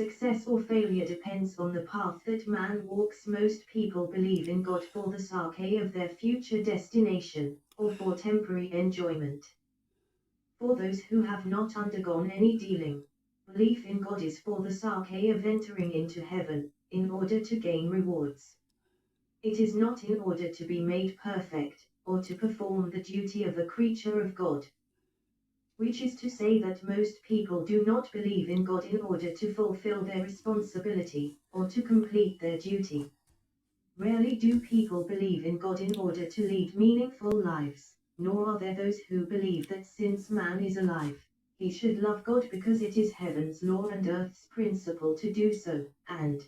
Success or failure depends on the path that man walks. Most people believe in God for the sake of their future destination, or for temporary enjoyment. For those who have not undergone any dealing, belief in God is for the sake of entering into heaven, in order to gain rewards. It is not in order to be made perfect, or to perform the duty of a creature of God. Which is to say that most people do not believe in God in order to fulfill their responsibility, or to complete their duty. Rarely do people believe in God in order to lead meaningful lives, nor are there those who believe that since man is alive, he should love God because it is heaven's law and earth's principle to do so, and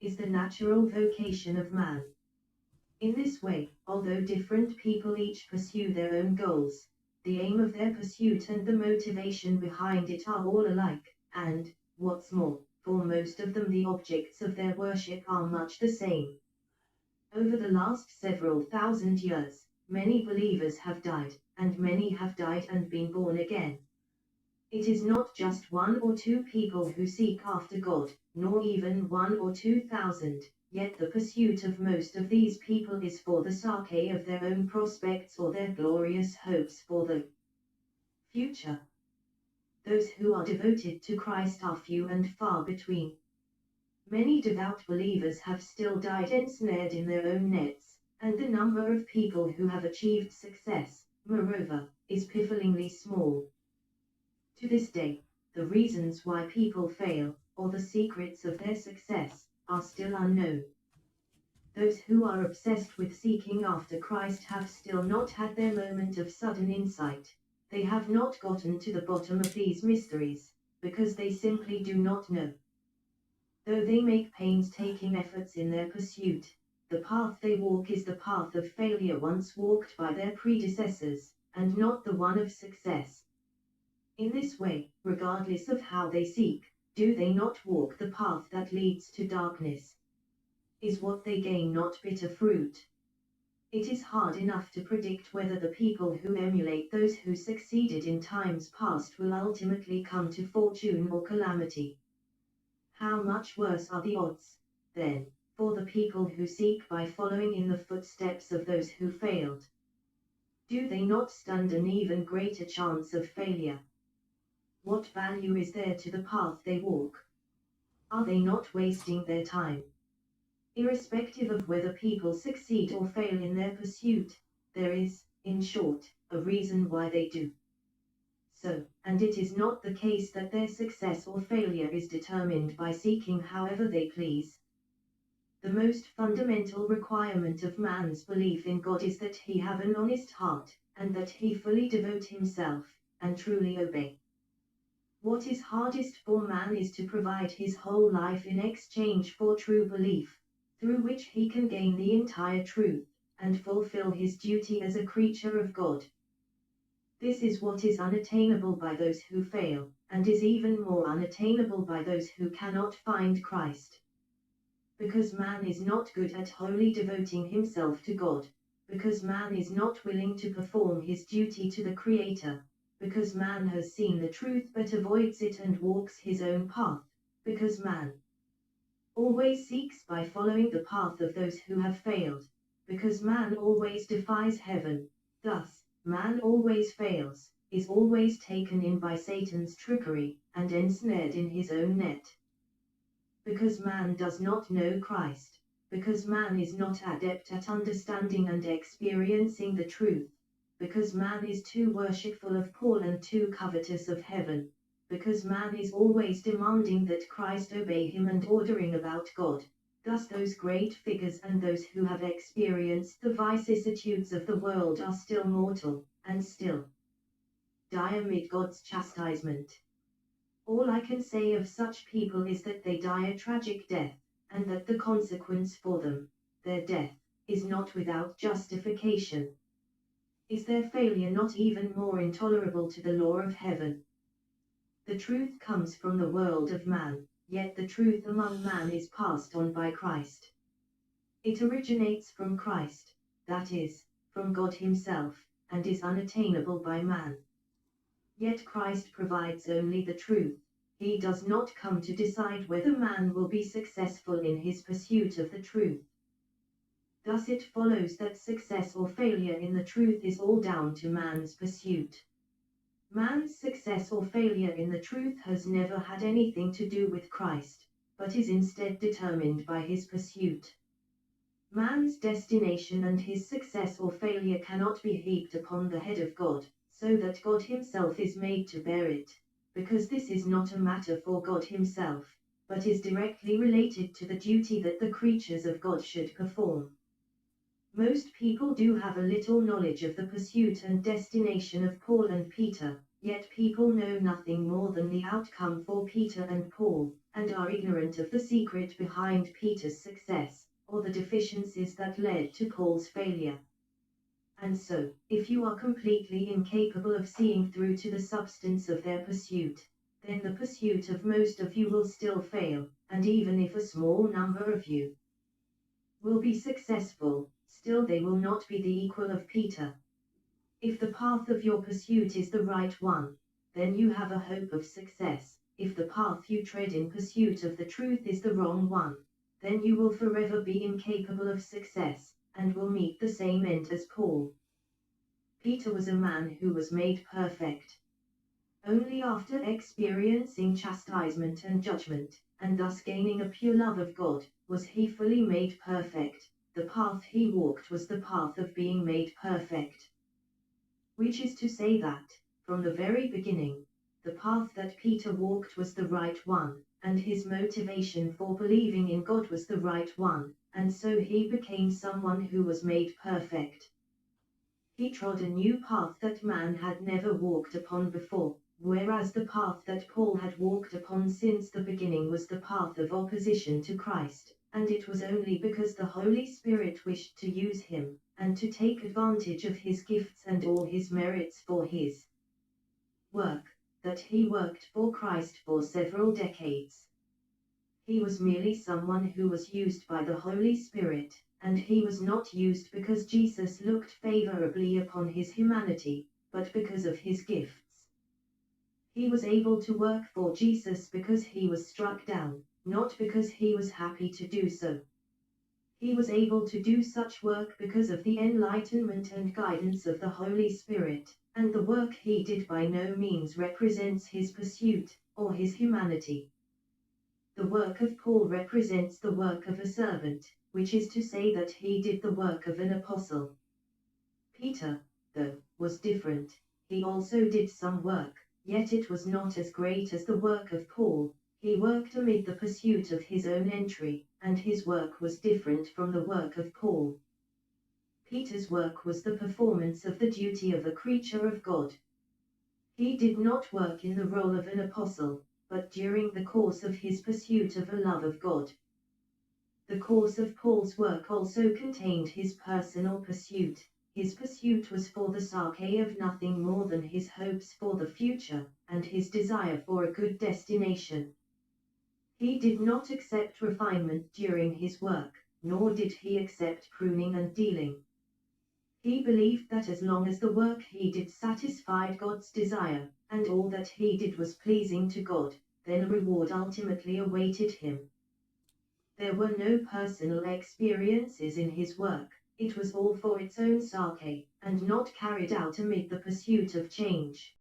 is the natural vocation of man. In this way, although different people each pursue their own goals, the aim of their pursuit and the motivation behind it are all alike, and, what's more, for most of them the objects of their worship are much the same. Over the last several thousand years, many believers have died, and many have died and been born again. It is not just 1 or 2 people who seek after God, nor even 1 or 2,000. Yet the pursuit of most of these people is for the sake of their own prospects or their glorious hopes for the future. Those who are devoted to Christ are few and far between. Many devout believers have still died ensnared in their own nets, and the number of people who have achieved success, moreover, is pifflingly small. To this day, the reasons why people fail, or the secrets of their success, are still unknown. Those who are obsessed with seeking after Christ have still not had their moment of sudden insight. They have not gotten to the bottom of these mysteries, because they simply do not know. Though they make painstaking efforts in their pursuit, the path they walk is the path of failure once walked by their predecessors, and not the one of success. In this way, regardless of how they seek, do they not walk the path that leads to darkness? Is what they gain not bitter fruit? It is hard enough to predict whether the people who emulate those who succeeded in times past will ultimately come to fortune or calamity. How much worse are the odds, then, for the people who seek by following in the footsteps of those who failed? Do they not stand an even greater chance of failure? What value is there to the path they walk? Are they not wasting their time? Irrespective of whether people succeed or fail in their pursuit, there is, in short, a reason why they do so, and it is not the case that their success or failure is determined by seeking however they please. The most fundamental requirement of man's belief in God is that he have an honest heart, and that he fully devote himself, and truly obey. What is hardest for man is to provide his whole life in exchange for true belief, through which he can gain the entire truth, and fulfill his duty as a creature of God. This is what is unattainable by those who fail, and is even more unattainable by those who cannot find Christ. Because man is not good at wholly devoting himself to God, because man is not willing to perform his duty to the Creator, because man has seen the truth but avoids it and walks his own path, because man always seeks by following the path of those who have failed, because man always defies heaven, thus, man always fails, is always taken in by Satan's trickery, and ensnared in his own net. Because man does not know Christ, because man is not adept at understanding and experiencing the truth, because man is too worshipful of Paul and too covetous of heaven, because man is always demanding that Christ obey him and ordering about God. Thus those great figures and those who have experienced the vicissitudes of the world are still mortal, and still die amid God's chastisement. All I can say of such people is that they die a tragic death, and that the consequence for them, their death, is not without justification. Is their failure not even more intolerable to the law of heaven? The truth comes from the world of man, yet the truth among man is passed on by Christ. It originates from Christ, that is, from God himself, and is unattainable by man. Yet Christ provides only the truth, He does not come to decide whether man will be successful in his pursuit of the truth. Thus it follows that success or failure in the truth is all down to man's pursuit. Man's success or failure in the truth has never had anything to do with Christ, but is instead determined by his pursuit. Man's destination and his success or failure cannot be heaped upon the head of God, so that God himself is made to bear it, because this is not a matter for God himself, but is directly related to the duty that the creatures of God should perform. Most people do have a little knowledge of the pursuit and destination of Paul and Peter, yet people know nothing more than the outcome for Peter and Paul, and are ignorant of the secret behind Peter's success, or the deficiencies that led to Paul's failure. And so, if you are completely incapable of seeing through to the substance of their pursuit, then the pursuit of most of you will still fail, and even if a small number of you will be successful, still they will not be the equal of Peter. If the path of your pursuit is the right one, then you have a hope of success. If the path you tread in pursuit of the truth is the wrong one, then you will forever be incapable of success, and will meet the same end as Paul. Peter was a man who was made perfect only after experiencing chastisement and judgment, and thus gaining a pure love of God, was he fully made perfect. The path he walked was the path of being made perfect. Which is to say that, from the very beginning, the path that Peter walked was the right one, and his motivation for believing in God was the right one, and so he became someone who was made perfect. He trod a new path that man had never walked upon before, whereas the path that Paul had walked upon since the beginning was the path of opposition to Christ, and it was only because the Holy Spirit wished to use him, and to take advantage of his gifts and all his merits for his work, that he worked for Christ for several decades. He was merely someone who was used by the Holy Spirit, and he was not used because Jesus looked favorably upon his humanity, but because of his gifts. He was able to work for Jesus because he was struck down, not because he was happy to do so. He was able to do such work because of the enlightenment and guidance of the Holy Spirit, and the work he did by no means represents his pursuit, or his humanity. The work of Paul represents the work of a servant, which is to say that he did the work of an apostle. Peter, though, was different. He also did some work, yet it was not as great as the work of Paul. He worked amid the pursuit of his own entry, and his work was different from the work of Paul. Peter's work was the performance of the duty of a creature of God. He did not work in the role of an apostle, but during the course of his pursuit of a love of God. The course of Paul's work also contained his personal pursuit. His pursuit was for the Sarke of nothing more than his hopes for the future, and his desire for a good destination. He did not accept refinement during his work, nor did he accept pruning and dealing. He believed that as long as the work he did satisfied God's desire, and all that he did was pleasing to God, then a reward ultimately awaited him. There were no personal experiences in his work. It was all for its own Sarke, and not carried out amid the pursuit of change.